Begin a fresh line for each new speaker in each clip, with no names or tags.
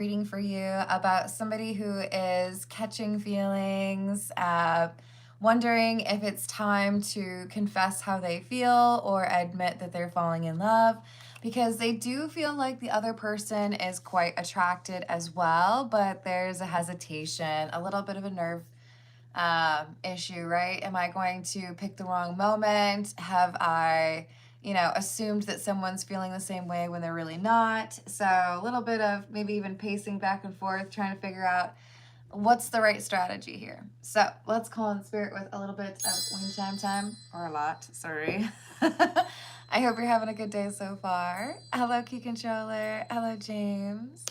Reading for you about somebody who is catching feelings, wondering if it's time to confess how they feel or admit that they're falling in love, because they do feel like the other person is quite attracted as well, but there's a hesitation, a little bit of a nerve issue, right? Am I going to pick the wrong moment? Have I, assumed that someone's feeling the same way when they're really not? So a little bit of maybe even pacing back and forth, trying to figure out what's the right strategy here. So let's call in spirit with a little bit of wing chime time, or a lot, sorry. I hope you're having a good day so far. Hello, Key Controller. Hello, James.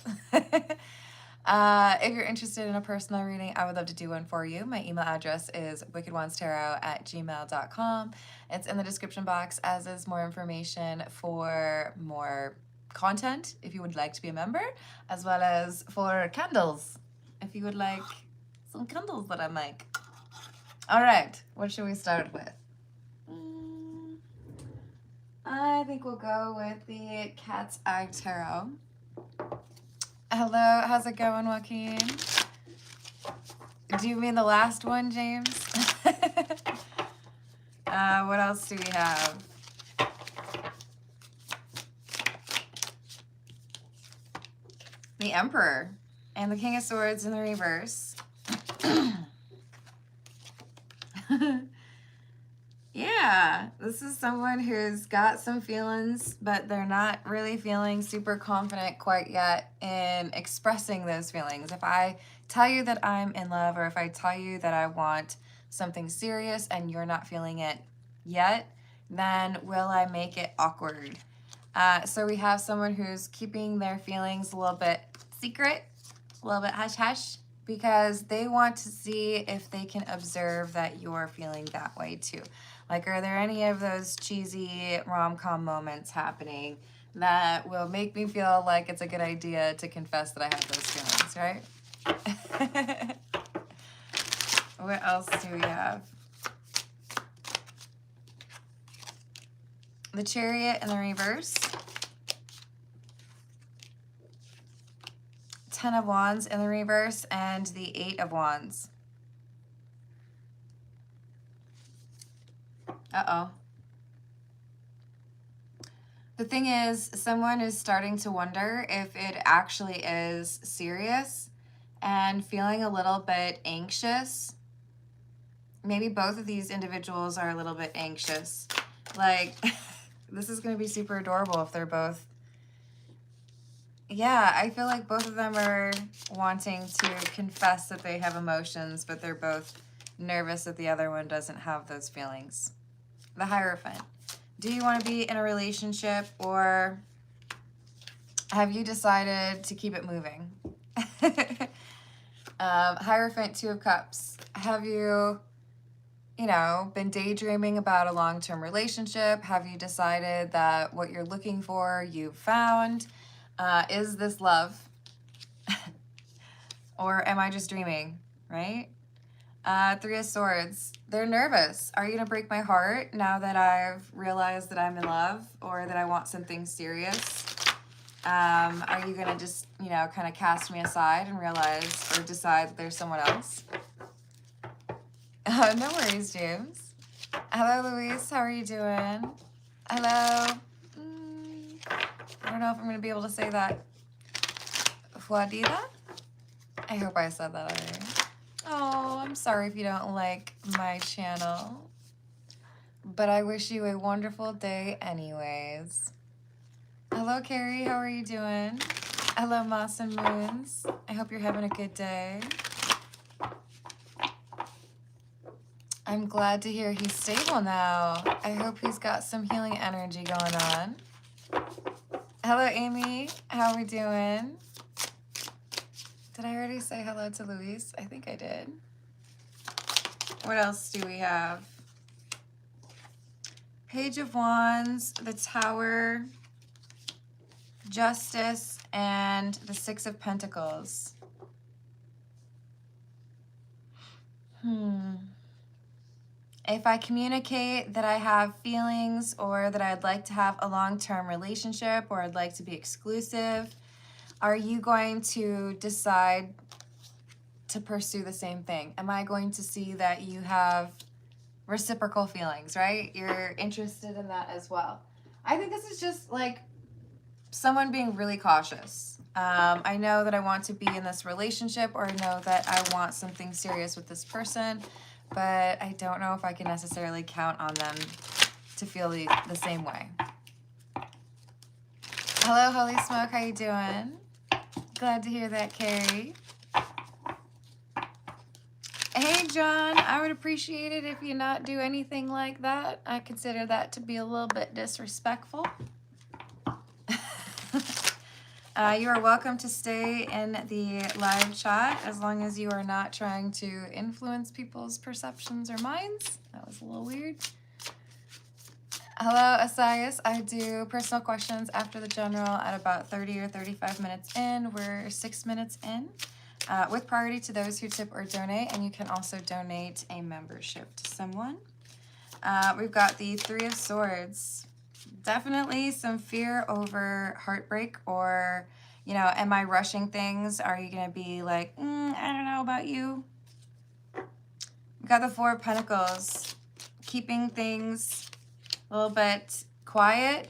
If you're interested in a personal reading, I would love to do one for you. My email address is wickedwandstarot@gmail.com. It's in the description box, as is more information for more content if you would like to be a member, as well as for candles if you would like some candles that I make. All right, what should we start with? I think we'll go with the Cat's Eye Tarot. Hello, how's it going, Joaquin? Do you mean the last one, James? What else do we have? The Emperor and the King of Swords in the reverse. Yeah, this is someone who's got some feelings, but they're not really feeling super confident quite yet in expressing those feelings. If I tell you that I'm in love, or if I tell you that I want something serious and you're not feeling it yet, then will I make it awkward? So we have someone who's keeping their feelings a little bit secret, a little bit hush-hush, because they want to see if they can observe that you're feeling that way too. Like, are there any of those cheesy rom-com moments happening that will make me feel like it's a good idea to confess that I have those feelings, right? What else do we have? The Chariot in the reverse. Ten of Wands in the reverse, and the Eight of Wands. Uh-oh. The thing is, someone is starting to wonder if it actually is serious and feeling a little bit anxious. Maybe both of these individuals are a little bit anxious. Like, this is going to be super adorable if they're both. Yeah, I feel like both of them are wanting to confess that they have emotions, but they're both nervous that the other one doesn't have those feelings. The Hierophant. Do you want to be in a relationship, or have you decided to keep it moving? Hierophant, Two of Cups. Have you, been daydreaming about a long-term relationship? Have you decided that what you're looking for, you've found? Is this love? Or am I just dreaming, right? Three of Swords. They're nervous. Are you going to break my heart now that I've realized that I'm in love, or that I want something serious? Are you going to just, kind of cast me aside and realize or decide that there's someone else? No worries, James. Hello, Luis. How are you doing? Hello. I don't know if I'm going to be able to say that. Fuadida? I hope I said that already. Oh, I'm sorry if you don't like my channel, but I wish you a wonderful day anyways. Hello, Carrie. How are you doing? Hello, Moss and Moons. I hope you're having a good day. I'm glad to hear he's stable now. I hope he's got some healing energy going on. Hello, Amy. How are we doing? Did I already say hello to Luis? I think I did. What else do we have? Page of Wands, the Tower, Justice, and the Six of Pentacles. If I communicate that I have feelings, or that I'd like to have a long-term relationship, or I'd like to be exclusive, Are you going to decide to pursue the same thing? Am I going to see that you have reciprocal feelings, right? You're interested in that as well. I think this is just like someone being really cautious. I know that I want to be in this relationship, or I know that I want something serious with this person, but I don't know if I can necessarily count on them to feel the same way. Hello, Holy Smoke. How you doing? Glad to hear that, Carrie. Hey, John. I would appreciate it if you not do anything like that. I consider that to be a little bit disrespectful. You are welcome to stay in the live chat as long as you are not trying to influence people's perceptions or minds. That was a little weird. Hello, Asias. I do personal questions after the general at about 30 or 35 minutes in. We're 6 minutes in, with priority to those who tip or donate, and you can also donate a membership to someone. We've got the Three of Swords. Definitely some fear over heartbreak, or, you know, am I rushing things? Are you going to be like, I don't know about you? We've got the Four of Pentacles. Keeping things a little bit quiet,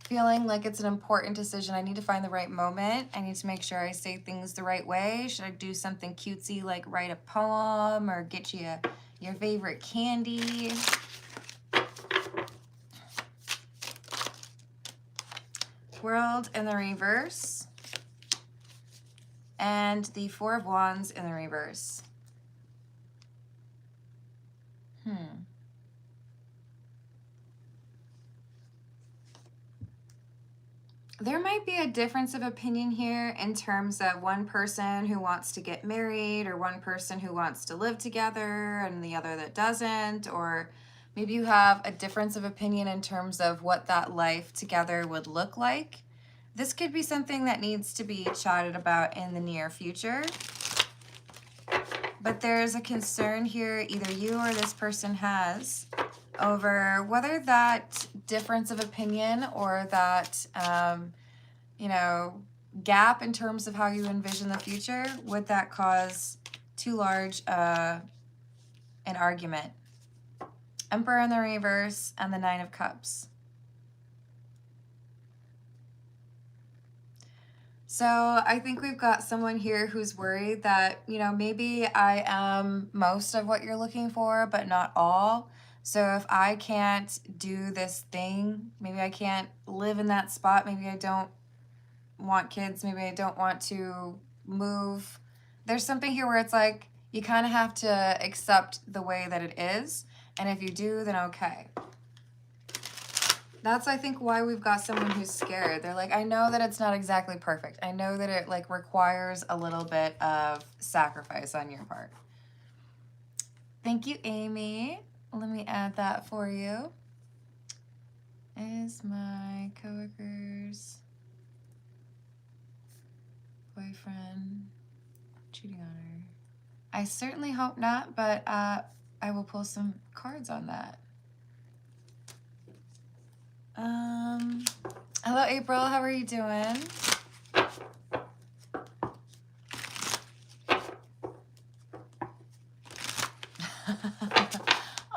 feeling like it's an important decision. I need to find the right moment. I need to make sure I say things the right way. Should I do something cutesy like write a poem or get you your favorite candy? World in the reverse, and the Four of Wands in the reverse. There might be a difference of opinion here in terms of one person who wants to get married, or one person who wants to live together and the other that doesn't, or maybe you have a difference of opinion in terms of what that life together would look like. This could be something that needs to be chatted about in the near future. But there's a concern here, either you or this person has, over whether that difference of opinion or that, you know, gap in terms of how you envision the future, would that cause too large an argument? Emperor in the reverse and the Nine of Cups. So I think we've got someone here who's worried that, you know, maybe I am most of what you're looking for, but not all. So if I can't do this thing, maybe I can't live in that spot, maybe I don't want kids, maybe I don't want to move. There's something here where it's like, you kind of have to accept the way that it is. And if you do, then okay. That's, I think, why we've got someone who's scared. They're like, I know that it's not exactly perfect. I know that it like requires a little bit of sacrifice on your part. Thank you, Amy. Let me add that for you. Is my coworker's boyfriend cheating on her? I certainly hope not, but I will pull some cards on that. Hello, April. How are you doing?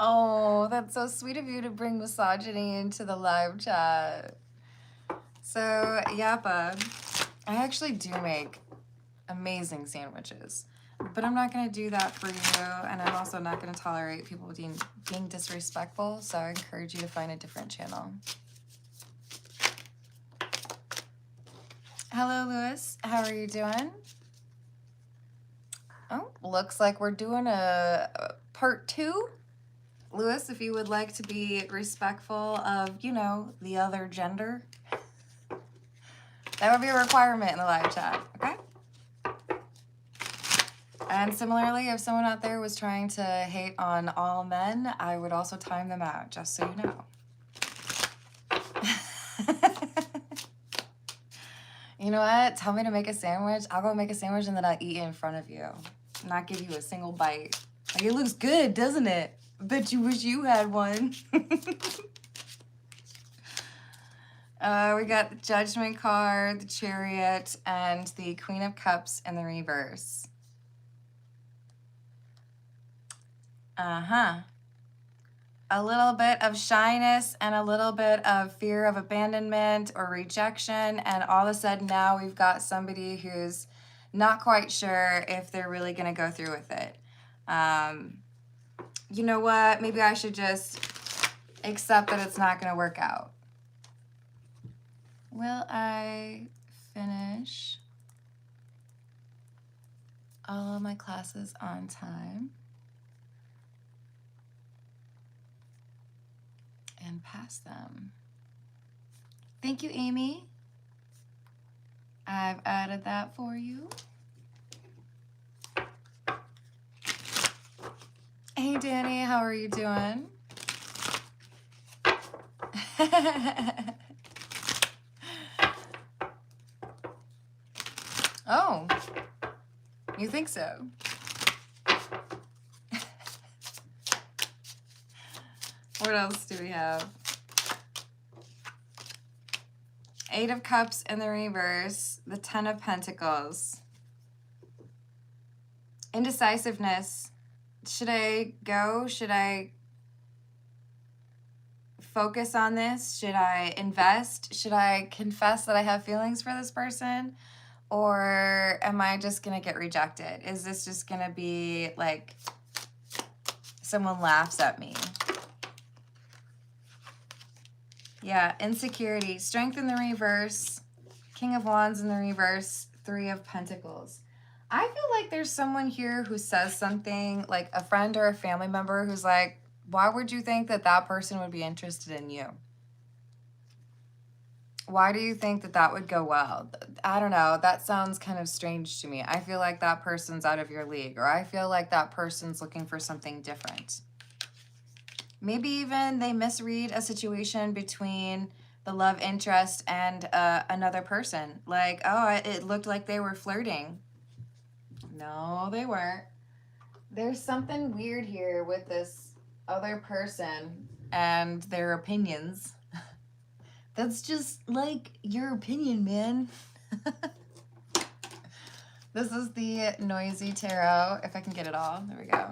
Oh, that's so sweet of you to bring misogyny into the live chat. So, Yappa, I actually do make amazing sandwiches, but I'm not going to do that for you, and I'm also not going to tolerate people being disrespectful, so I encourage you to find a different channel. Hello, Lewis. How are you doing? Oh, looks like we're doing a part 2. Lewis, if you would like to be respectful of, you know, the other gender, that would be a requirement in the live chat, okay? And similarly, if someone out there was trying to hate on all men, I would also time them out, just so you know. You know what? Tell me to make a sandwich. I'll go make a sandwich and then I'll eat it in front of you. Not give you a single bite. Like, it looks good, doesn't it? Bet you wish you had one. We got the Judgment card, the Chariot, and the Queen of Cups in the reverse. Uh-huh. A little bit of shyness and a little bit of fear of abandonment or rejection, and all of a sudden now we've got somebody who's not quite sure if they're really going to go through with it. You know what? Maybe I should just accept that it's not going to work out. Will I finish all of my classes on time and pass them? Thank you, Amy. I've added that for you. Hey, Danny, how are you doing? Oh, you think so? What else do we have? Eight of Cups in the reverse, the Ten of Pentacles. Indecisiveness. Should I go? Should I focus on this? Should I invest? Should I confess that I have feelings for this person? Or am I just going to get rejected? Is this just going to be like someone laughs at me? Yeah, insecurity. Strength in the reverse. King of Wands in the reverse. Three of Pentacles. I feel like there's someone here who says something, like a friend or a family member who's like, why would you think that that person would be interested in you? Why do you think that that would go well? I don't know. That sounds kind of strange to me. I feel like that person's out of your league, or I feel like that person's looking for something different. Maybe even they misread a situation between the love interest and another person. Like, oh, it looked like they were flirting. No, they weren't. There's something weird here with this other person and their opinions. That's just like your opinion, man. This is the Noisy Tarot. If I can get it all. There we go.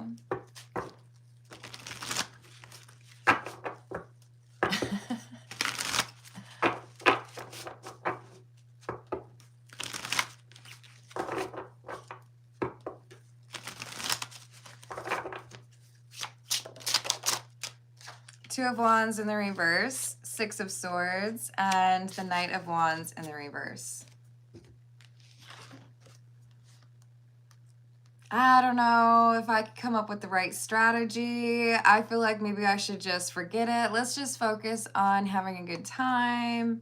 Two of Wands in the reverse, Six of Swords, and the Knight of Wands in the reverse. I don't know if I could come up with the right strategy. I feel like maybe I should just forget it. Let's just focus on having a good time.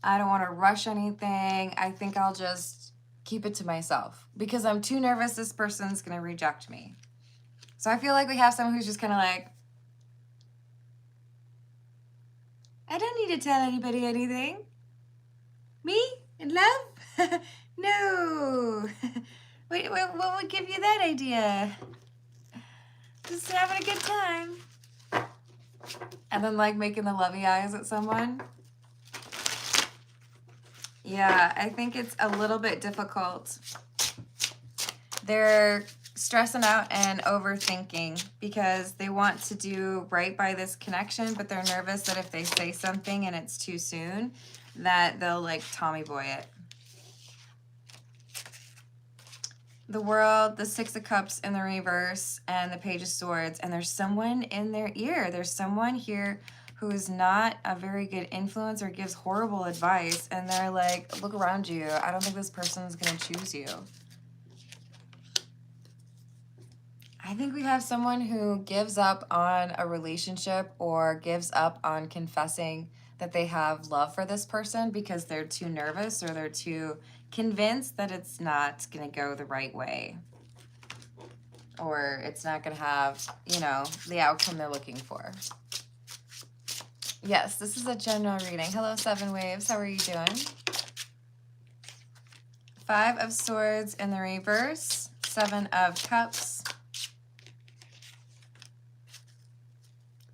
I don't want to rush anything. I think I'll just keep it to myself because I'm too nervous this person's going to reject me. So I feel like we have someone who's just kind of like, I don't need to tell anybody anything. Me? In love? No. Wait, what would give you that idea? Just having a good time. And then like making the lovey eyes at someone. Yeah, I think it's a little bit difficult. They're stressing out and overthinking because they want to do right by this connection, but they're nervous that if they say something and it's too soon, that they'll like Tommy Boy it. The World, the Six of Cups in the reverse, and the Page of Swords, and there's someone in their ear. There's someone here who is not a very good influence or gives horrible advice, and they're like, look around you. I don't think this person's going to choose you. I think we have someone who gives up on a relationship or gives up on confessing that they have love for this person because they're too nervous or they're too convinced that it's not going to go the right way or it's not going to have, you know, the outcome they're looking for. Yes, this is a general reading. Hello, Seven Waves. How are you doing? Five of Swords in the reverse, Seven of Cups,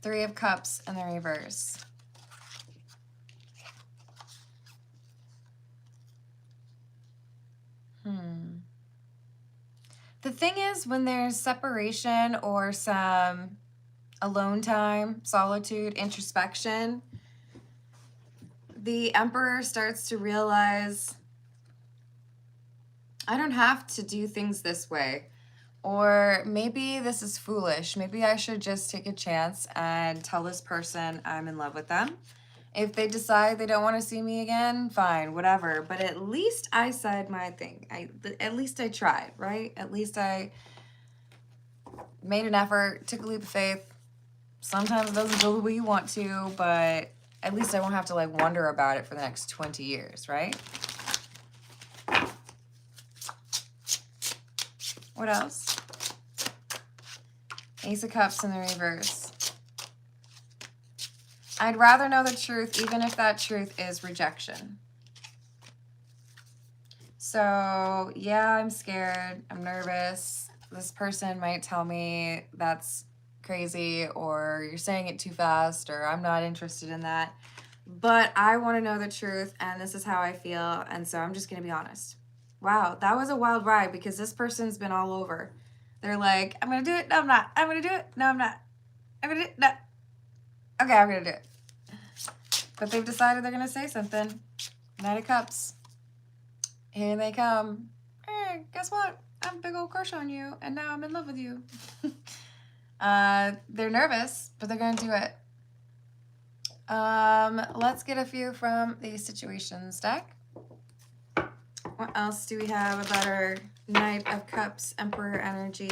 Three of Cups in the reverse. The thing is, when there's separation or some alone time, solitude, introspection, the Emperor starts to realize, I don't have to do things this way. Or maybe this is foolish. Maybe I should just take a chance and tell this person I'm in love with them. If they decide they don't want to see me again, fine, whatever. But at least I said my thing. At least I tried, right? At least I made an effort, took a leap of faith. Sometimes it doesn't go the way you want to, but at least I won't have to like wonder about it for the next 20 years, right? What else? Ace of Cups in the reverse. I'd rather know the truth, even if that truth is rejection. So, yeah, I'm scared. I'm nervous. This person might tell me that's crazy, or you're saying it too fast, or I'm not interested in that. But I want to know the truth, and this is how I feel, and so I'm just going to be honest. Wow, that was a wild ride, because this person's been all over. They're like, I'm going to do it. No, I'm not. I'm going to do it. No, I'm not. I'm going to do it. No. Okay, I'm going to do it. But they've decided they're going to say something. Knight of Cups. Here they come. Hey, guess what? I have a big old crush on you, and now I'm in love with you. They're nervous, but they're going to do it. Let's get a few from the Situations deck. What else do we have about our Knight of Cups, Emperor energy?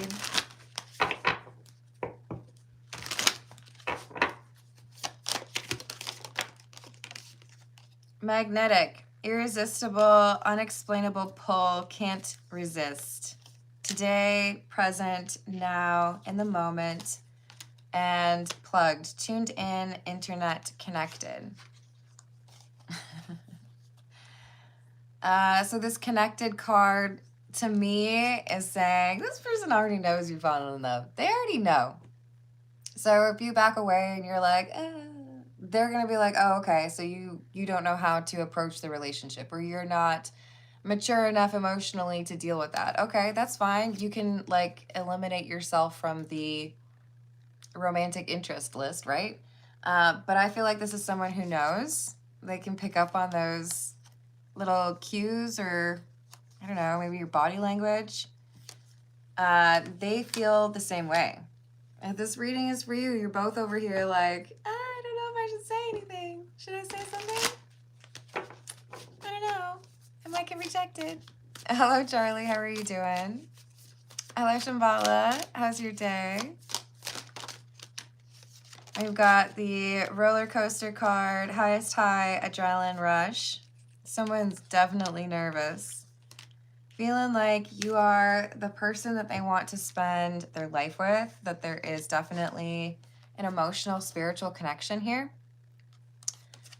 Magnetic, irresistible, unexplainable pull, can't resist. Today, present, now, in the moment, and plugged, tuned in, internet connected. So this connected card, to me, is saying, this person already knows you've fallen in love. They already know. So if you back away and you're like, they're going to be like, oh, okay, so you don't know how to approach the relationship, or you're not mature enough emotionally to deal with that. Okay, that's fine. You can, like, eliminate yourself from the romantic interest list, right? But I feel like this is someone who knows. They can pick up on those little cues, or, I don't know, maybe your body language. They feel the same way. If this reading is for you, you're both over here like, I don't know if I should say anything. Should I say something? I don't know. I might get rejected. Hello, Charlie. How are you doing? Hello, Shambhala. How's your day? We've got the roller coaster card, highest high, adrenaline rush. Someone's definitely nervous. Feeling like you are the person that they want to spend their life with, that there is definitely an emotional, spiritual connection here.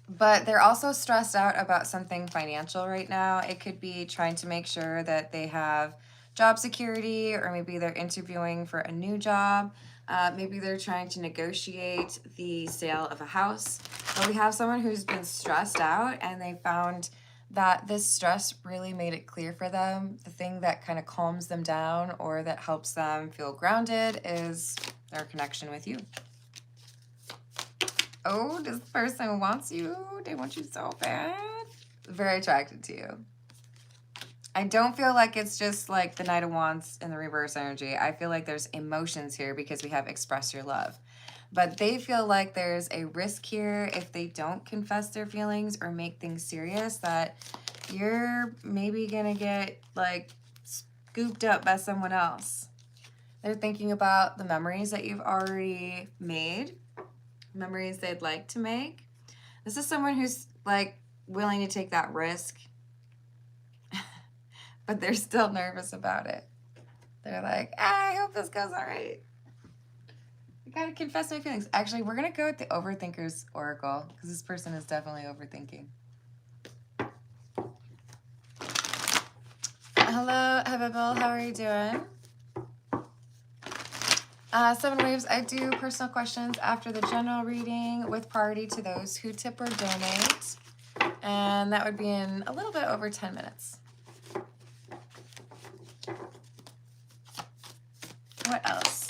But they're also stressed out about something financial right now. It could be trying to make sure that they have job security, or maybe they're interviewing for a new job. Maybe they're trying to negotiate the sale of a house. But we have someone who's been stressed out, and they found that this stress really made it clear for them. The thing that kind of calms them down, or that helps them feel grounded, is their connection with you. Oh, this person wants you. They want you so bad. Very attracted to you. I don't feel like it's just like the Knight of Wands in the reverse energy. I feel like there's emotions here, because we have express your love. But they feel like there's a risk here if they don't confess their feelings or make things serious, that you're maybe going to get like scooped up by someone else. They're thinking about the memories that you've already made, memories they'd like to make. This is someone who's like willing to take that risk, but they're still nervous about it. They're like, I hope this goes all right. I gotta confess my feelings. Actually, we're gonna go with the Overthinker's Oracle, because this person is definitely overthinking. Hello, Habibel. How are you doing? 7 Waves. I do personal questions after the general reading with priority to those who tip or donate. And that would be in a little bit over 10 minutes. What else?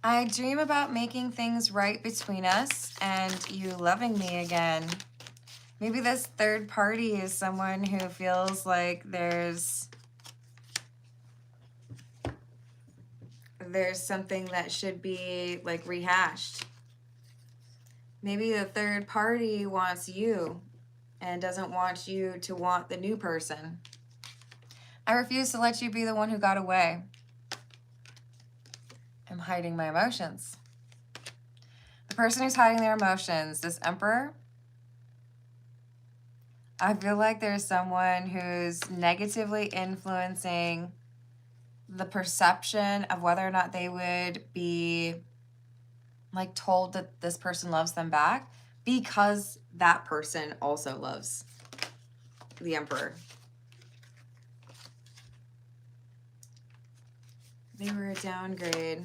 I dream about making things right between us and you loving me again. Maybe this third party is someone who feels like there's something that should be like rehashed. Maybe the third party wants you and doesn't want you to want the new person. I refuse to let you be the one who got away. I'm hiding my emotions. The person who's hiding their emotions, this Emperor, I feel like there's someone who's negatively influencing the perception of whether or not they would be like told that this person loves them back because that person also loves the Emperor. They were a downgrade.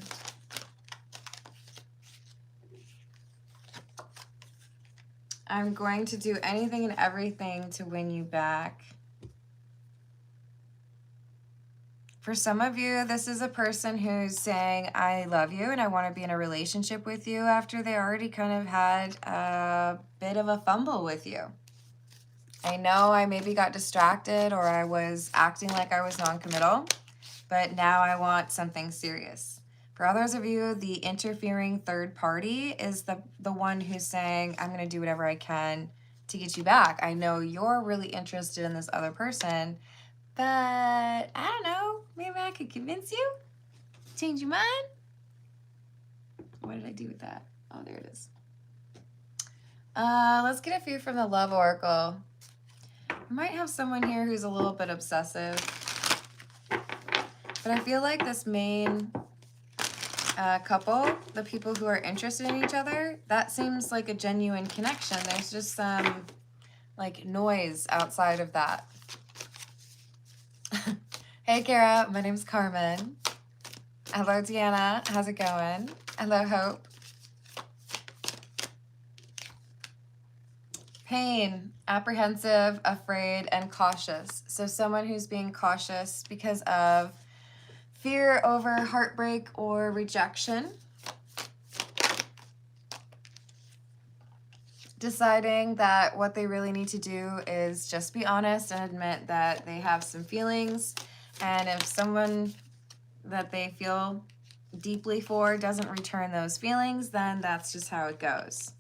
I'm going to do anything and everything to win you back. For some of you, this is a person who's saying, I love you and I want to be in a relationship with you after they already kind of had a bit of a fumble with you. I know I maybe got distracted or I was acting like I was non-committal, but now I want something serious. For others of you, the interfering third party is the one who's saying, I'm going to do whatever I can to get you back. I know you're really interested in this other person, but I don't know. Maybe I could convince you? Change your mind? What did I do with that? Oh, there it is. Let's get a few from the Love Oracle. I might have someone here who's a little bit obsessive. But I feel like this main couple, the people who are interested in each other, that seems like a genuine connection. There's just some like noise outside of that. Hey, Cara, my name's Carmen. Hello, Deanna. How's it going? Hello, Hope. Pain, apprehensive, afraid, and cautious. So someone who's being cautious because of fear over heartbreak or rejection. Deciding that what they really need to do is just be honest and admit that they have some feelings. And if someone that they feel deeply for doesn't return those feelings, then that's just how it goes.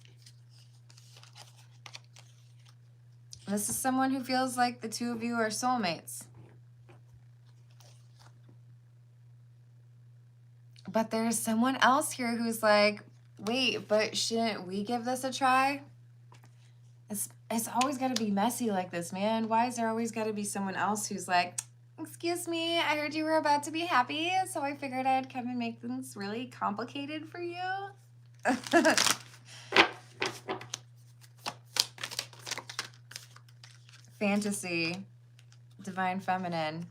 This is someone who feels like the two of you are soulmates. But there's someone else here who's like, wait, but shouldn't we give this a try? It's always got to be messy like this, man. Why is there always got to be someone else who's like, excuse me, I heard you were about to be happy, so I figured I'd come and make things really complicated for you. Fantasy, divine feminine.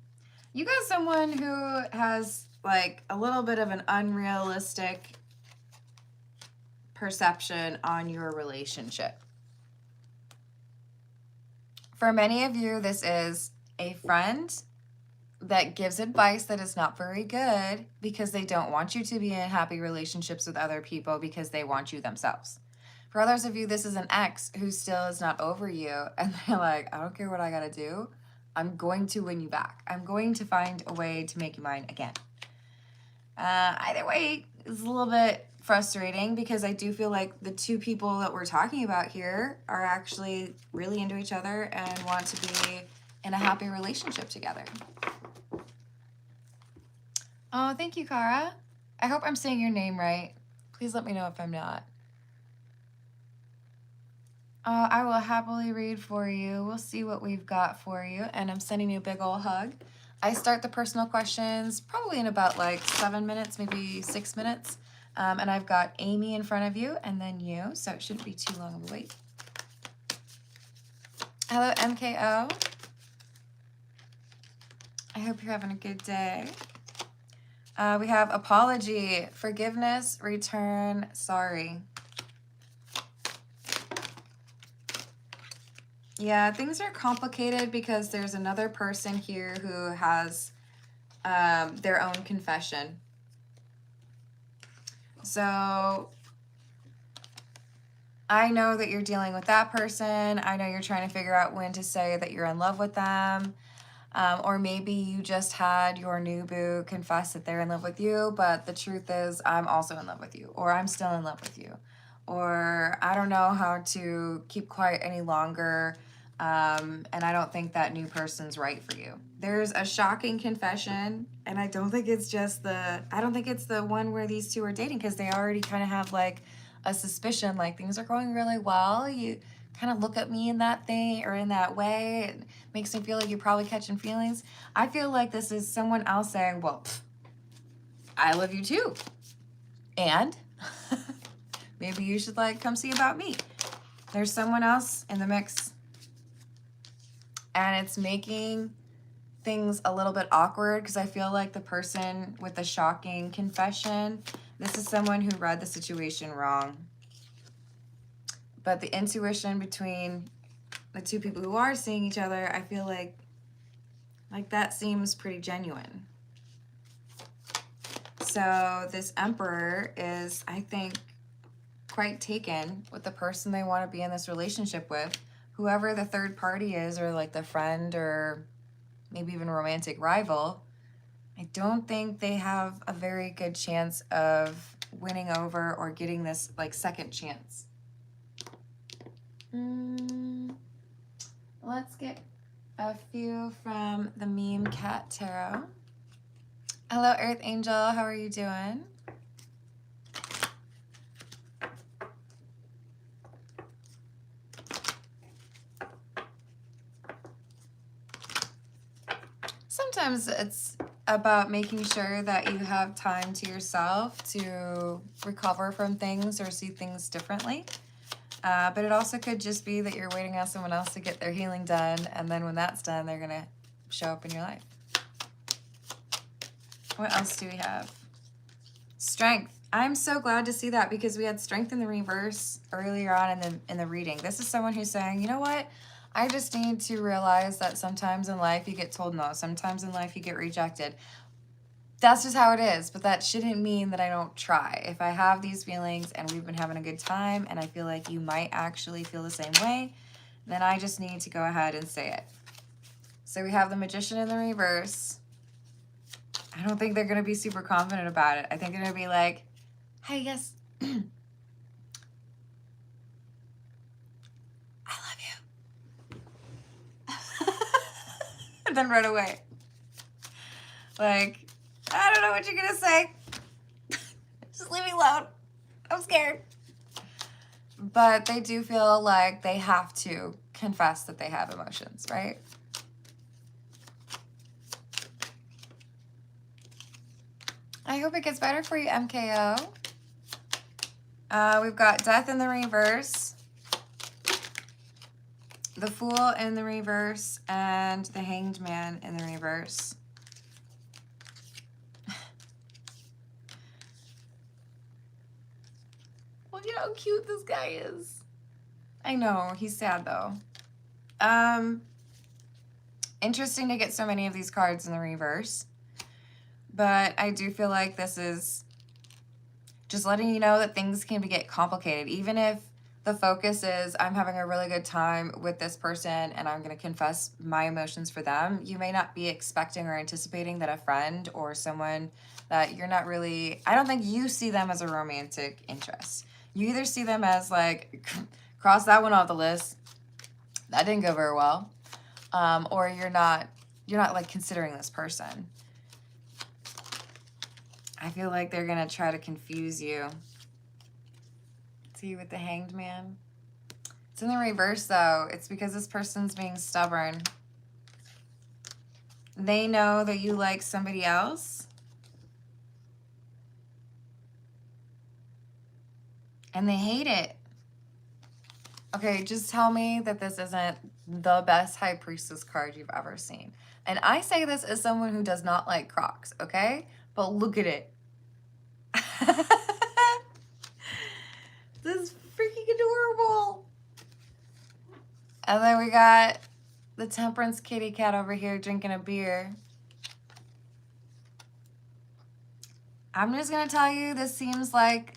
You got someone who has like a little bit of an unrealistic perception on your relationship. For many of you, this is a friend that gives advice that is not very good because they don't want you to be in happy relationships with other people because they want you themselves. For others of you, this is an ex who still is not over you and they're like, I don't care what I gotta do. I'm going to win you back. I'm going to find a way to make you mine again. Either way, it's a little bit frustrating because I do feel like the two people that we're talking about here are actually really into each other and want to be in a happy relationship together. Oh, thank you, Cara. I hope I'm saying your name right. Please let me know if I'm not. I will happily read for you. We'll see what we've got for you. And I'm sending you a big old hug. I start the personal questions probably in about like 7 minutes, maybe 6 minutes. And I've got Amy in front of you and then you, so it shouldn't be too long of a wait. Hello, MKO. I hope you're having a good day. We have apology, forgiveness, return, sorry. Yeah, things are complicated because there's another person here who has their own confession. So I know that you're dealing with that person. I know you're trying to figure out when to say that you're in love with them. Or maybe you just had your new boo confess that they're in love with you, but the truth is I'm also in love with you, or I'm still in love with you, or I don't know how to keep quiet any longer, and I don't think that new person's right for you. There's a shocking confession, and I don't think it's the one where these two are dating, because they already kind of have like a suspicion, like things are going really well. You kind of look at me in that thing or in that way. It makes me feel like you're probably catching feelings. I feel like this is someone else saying, well, I love you too. And maybe you should like come see about me. There's someone else in the mix. And it's making things a little bit awkward because I feel like the person with the shocking confession, this is someone who read the situation wrong. But the intuition between the two people who are seeing each other, I feel like that seems pretty genuine. So this Emperor is, I think, quite taken with the person they want to be in this relationship with. Whoever the third party is, or like the friend, or maybe even a romantic rival, I don't think they have a very good chance of winning over or getting this like second chance. Let's get a few from the Meme Cat Tarot. Hello, Earth Angel. How are you doing? Sometimes it's about making sure that you have time to yourself to recover from things or see things differently. But it also could just be that you're waiting on someone else to get their healing done, and then when that's done, they're going to show up in your life. What else do we have? Strength. I'm so glad to see that because we had strength in the reverse earlier on in the reading. This is someone who's saying, you know what? I just need to realize that sometimes in life you get told no. Sometimes in life you get rejected. That's just how it is, but that shouldn't mean that I don't try. If I have these feelings and we've been having a good time and I feel like you might actually feel the same way, then I just need to go ahead and say it. So we have the Magician in the reverse. I don't think they're going to be super confident about it. I think they're going to be like, hey, yes, I love you. And then run away. Like, I don't know what you're going to say. Just leave me alone. I'm scared. But they do feel like they have to confess that they have emotions, right? I hope it gets better for you, MKO. We've got Death in the reverse, the Fool in the reverse, and the Hanged Man in the reverse. Look at how cute this guy is. I know, he's sad though. Interesting to get so many of these cards in the reverse. But I do feel like this is just letting you know that things can get complicated. Even if the focus is I'm having a really good time with this person and I'm going to confess my emotions for them, you may not be expecting or anticipating that a friend or someone that you're not really, I don't think you see them as a romantic interest. You either see them as like, cross that one off the list, that didn't go very well, or you're not like considering this person. I feel like they're going to try to confuse you. See with the Hanged Man? It's in the reverse, though. It's because this person's being stubborn. They know that you like somebody else. And they hate it. Okay, just tell me that this isn't the best High Priestess card you've ever seen. And I say this as someone who does not like Crocs, okay? But look at it. This is freaking adorable. And then we got the Temperance kitty cat over here drinking a beer. I'm just gonna tell you, this seems like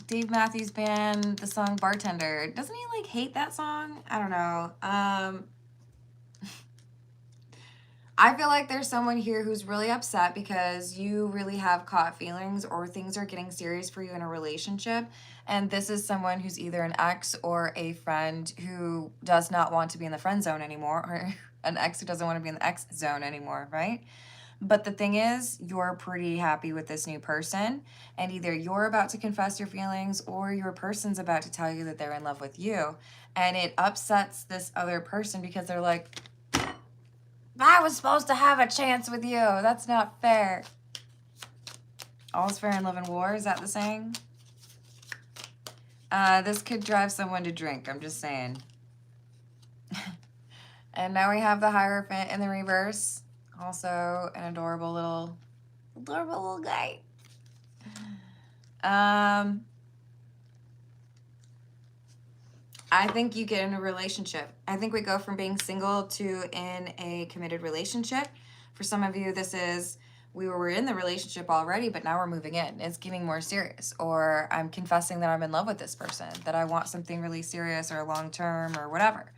Dave Matthews Band, the song Bartender. Doesn't he like hate that song? I don't know. I feel like there's someone here who's really upset because you really have caught feelings or things are getting serious for you in a relationship. And this is someone who's either an ex or a friend who does not want to be in the friend zone anymore, or an ex who doesn't want to be in the ex zone anymore, right? But the thing is, you're pretty happy with this new person, and either you're about to confess your feelings or your person's about to tell you that they're in love with you. And it upsets this other person because they're like, I was supposed to have a chance with you. That's not fair. All's fair in love and war. Is that the saying? This could drive someone to drink. I'm just saying. And now we have the Hierophant in the reverse. Also an adorable little guy. I think you get in a relationship. I think we go from being single to in a committed relationship. For some of you, this is, we were in the relationship already, but now we're moving in. It's getting more serious. Or I'm confessing that I'm in love with this person, that I want something really serious or long-term or whatever.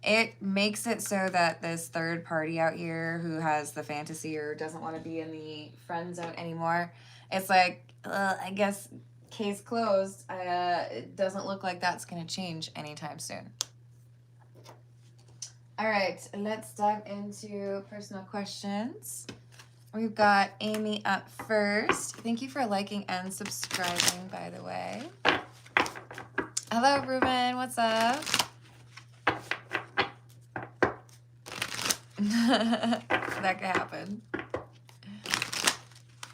It makes it so that this third party out here who has the fantasy or doesn't want to be in the friend zone anymore, it's like, I guess, case closed. It doesn't look like that's going to change anytime soon. All right, let's dive into personal questions. We've got Amy up first. Thank you for liking and subscribing, by the way. Hello, Ruben. What's up? That could happen.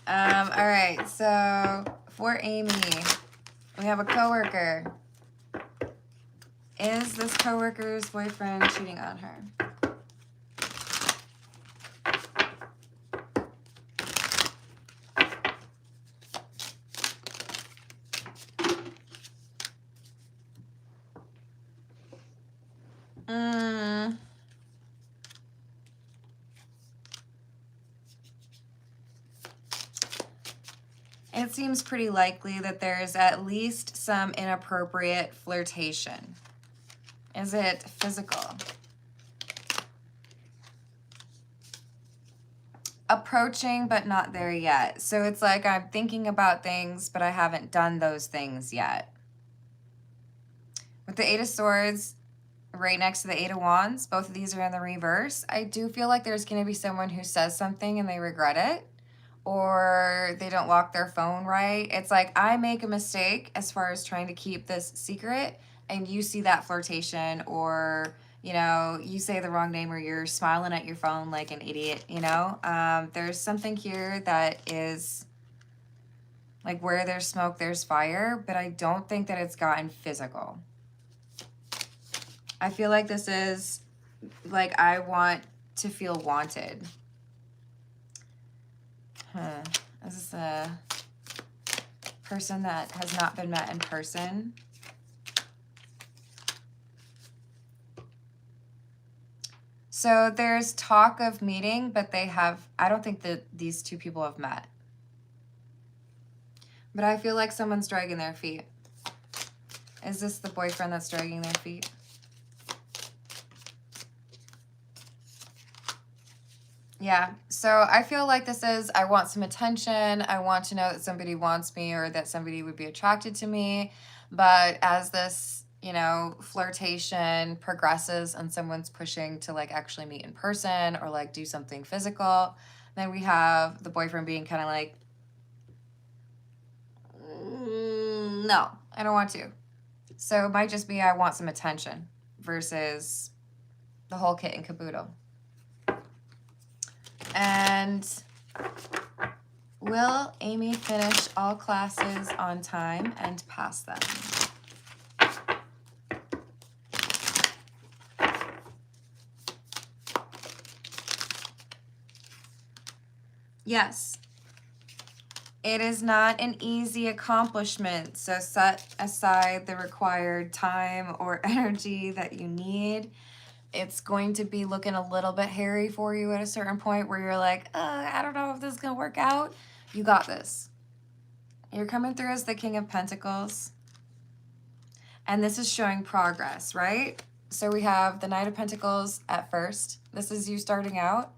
All right, so for Amy, we have a coworker. Is this coworker's boyfriend cheating on her? It seems pretty likely that there's at least some inappropriate flirtation. Is it physical? Approaching, but not there yet. So it's like I'm thinking about things, but I haven't done those things yet. With the Eight of Swords right next to the Eight of Wands, both of these are in the reverse. I do feel like there's going to be someone who says something and they regret it, or they don't lock their phone right. It's like I make a mistake as far as trying to keep this secret, and you see that flirtation, or, you know, you say the wrong name, or you're smiling at your phone like an idiot, you know? There's something here that is like where there's smoke, there's fire, but I don't think that it's gotten physical. I feel like this is like I want to feel wanted. Is this a person that has not been met in person? So there's talk of meeting, but I don't think that these two people have met. But I feel like someone's dragging their feet. Is this the boyfriend that's dragging their feet? Yeah, so I feel like this is, I want some attention. I want to know that somebody wants me or that somebody would be attracted to me. But as this, you know, flirtation progresses and someone's pushing to like actually meet in person or like do something physical, then we have the boyfriend being kind of like, no, I don't want to. So it might just be I want some attention versus the whole kit and caboodle. And will Amy finish all classes on time and pass them? Yes. It is not an easy accomplishment, so set aside the required time or energy that you need. It's going to be looking a little bit hairy for you at a certain point where you're like, I don't know if this is going to work out. You got this. You're coming through as the King of Pentacles. And this is showing progress, right? So we have the Knight of Pentacles at first. This is you starting out.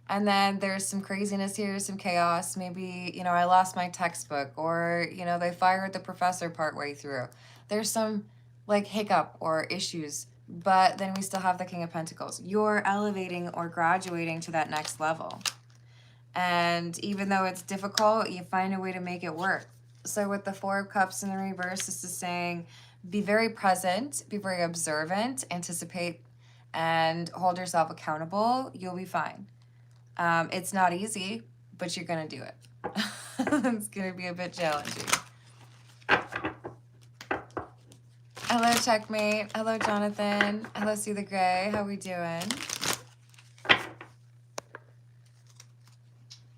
And then there's some craziness here, some chaos. Maybe, you know, I lost my textbook, or, you know, they fired the professor partway through. There's some like hiccup or issues, but then we still have the King of Pentacles. You're elevating or graduating to that next level. And even though it's difficult, you find a way to make it work. So with the Four of Cups in the reverse, this is saying be very present, be very observant, anticipate, and hold yourself accountable. You'll be fine. It's not easy, but you're going to do it. It's going to be a bit challenging. Hello, Checkmate. Hello, Jonathan. Hello, See the Gray. How we doing?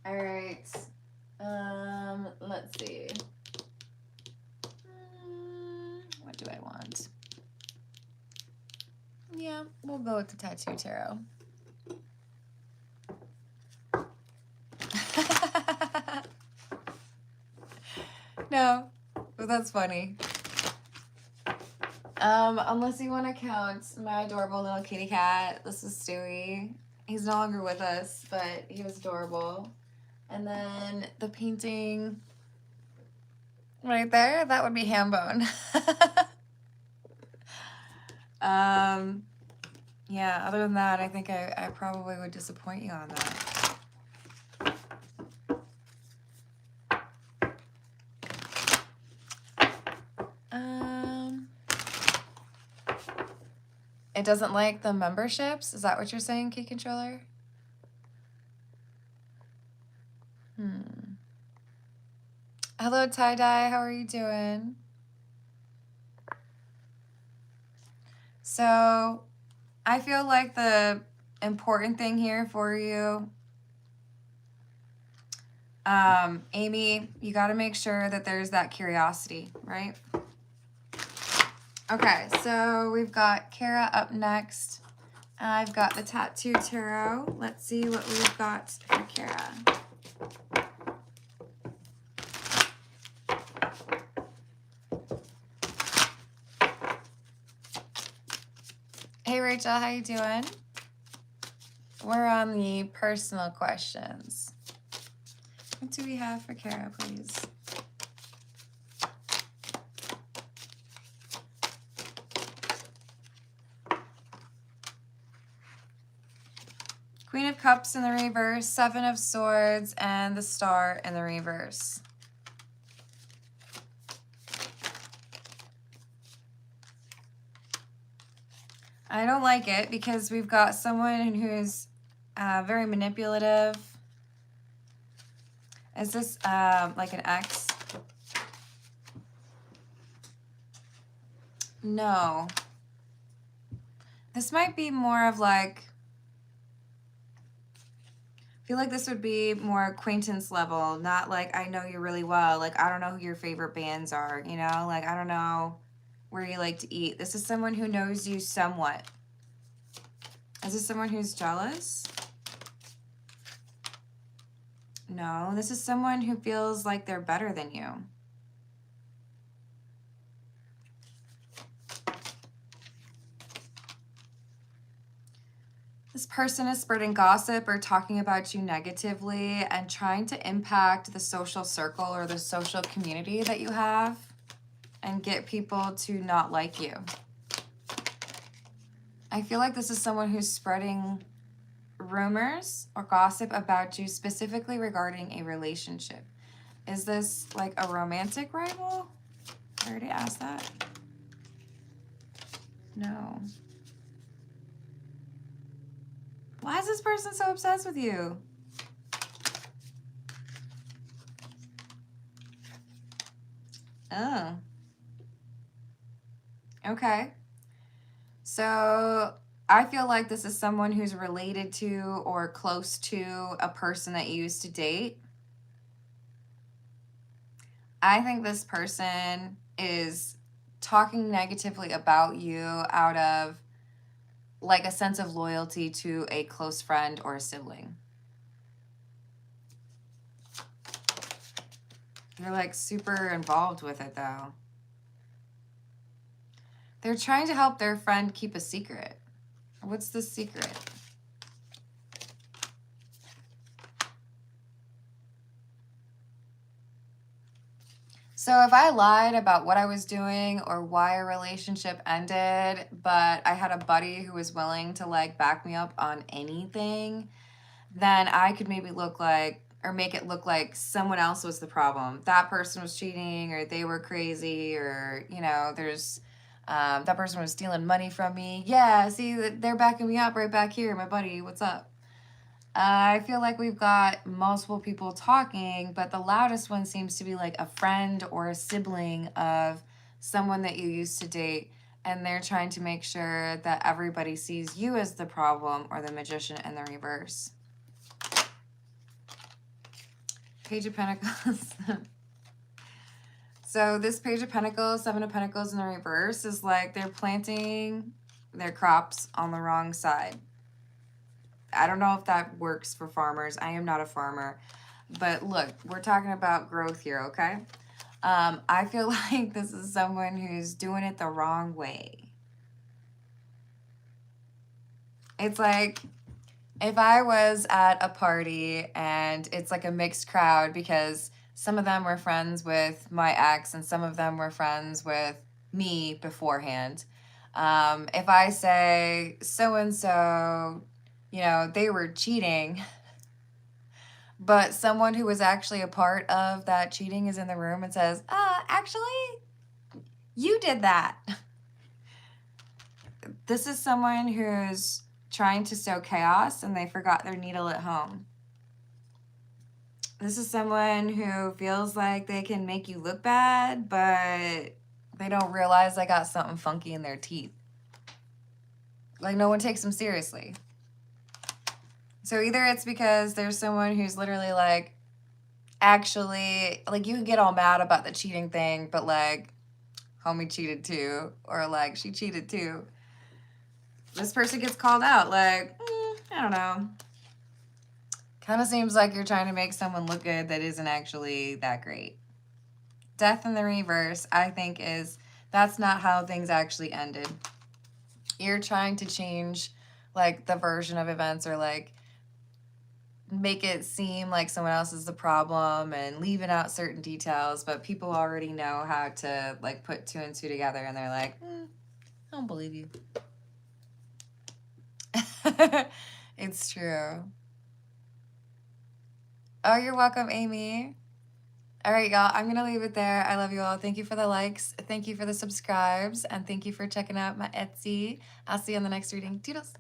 All right. Let's see. What do I want? Yeah, we'll go with the Tattoo Tarot. No, but that's funny. Unless you want to count my adorable little kitty cat. This is Stewie. He's no longer with us, but he was adorable. And then the painting right there, that would be Hambone. Yeah, other than that, I think I probably would disappoint you on that. It doesn't like the memberships? Is that what you're saying, Key Controller? Hello, Tie-Dye. How are you doing? So, I feel like the important thing here for you, Amy, you got to make sure that there's that curiosity, right? Okay, so we've got Cara up next. I've got the Tattoo Tarot. Let's see what we've got for Cara. Hey, Rachel, how you doing? We're on the personal questions. What do we have for Cara, please? Queen of Cups in the reverse, Seven of Swords, and the Star in the reverse. I don't like it because we've got someone who's very manipulative. Is this like an ex? No. This might be more of like, I feel like this would be more acquaintance level, not like I know you really well. Like, I don't know who your favorite bands are, you know? Like, I don't know where you like to eat. This is someone who knows you somewhat. Is this someone who's jealous? No, this is someone who feels like they're better than you. This person is spreading gossip or talking about you negatively and trying to impact the social circle or the social community that you have and get people to not like you. I feel like this is someone who's spreading rumors or gossip about you specifically regarding a relationship. Is this like a romantic rival? I already asked that. No. Why is this person so obsessed with you? Oh. Okay. So I feel like this is someone who's related to or close to a person that you used to date. I think this person is talking negatively about you out of like a sense of loyalty to a close friend or a sibling. You're like super involved with it though. They're trying to help their friend keep a secret. What's the secret? So if I lied about what I was doing or why a relationship ended, but I had a buddy who was willing to like back me up on anything, then I could maybe look like, or make it look like someone else was the problem. That person was cheating, or they were crazy, or, you know, that person was stealing money from me. Yeah, see, they're backing me up right back here, my buddy. What's up? I feel like we've got multiple people talking, but the loudest one seems to be like a friend or a sibling of someone that you used to date, and they're trying to make sure that everybody sees you as the problem or the magician in the reverse. Page of Pentacles. So this Page of Pentacles, Seven of Pentacles in the reverse is like they're planting their crops on the wrong side. I don't know if that works for farmers. I am not a farmer. But look, we're talking about growth here, okay? I feel like this is someone who's doing it the wrong way. It's like if I was at a party and it's like a mixed crowd because some of them were friends with my ex and some of them were friends with me beforehand. If I say so-and-so, you know, they were cheating, but someone who was actually a part of that cheating is in the room and says, actually, you did that. This is someone who's trying to sow chaos and they forgot their needle at home. This is someone who feels like they can make you look bad, but they don't realize they got something funky in their teeth. Like no one takes them seriously. So either it's because there's someone who's literally like, actually, like you can get all mad about the cheating thing, but like, homie cheated too, or like she cheated too. This person gets called out, like, I don't know. Kind of seems like you're trying to make someone look good that isn't actually that great. Death in the reverse, I think, that's not how things actually ended. You're trying to change like the version of events or like make it seem like someone else is the problem and leaving out certain details, but people already know how to like put two and two together and they're like, I don't believe you. It's true. Oh, you're welcome, Amy. All right, y'all, I'm going to leave it there. I love you all. Thank you for the likes. Thank you for the subscribes. And thank you for checking out my Etsy. I'll see you on the next reading. Toodles.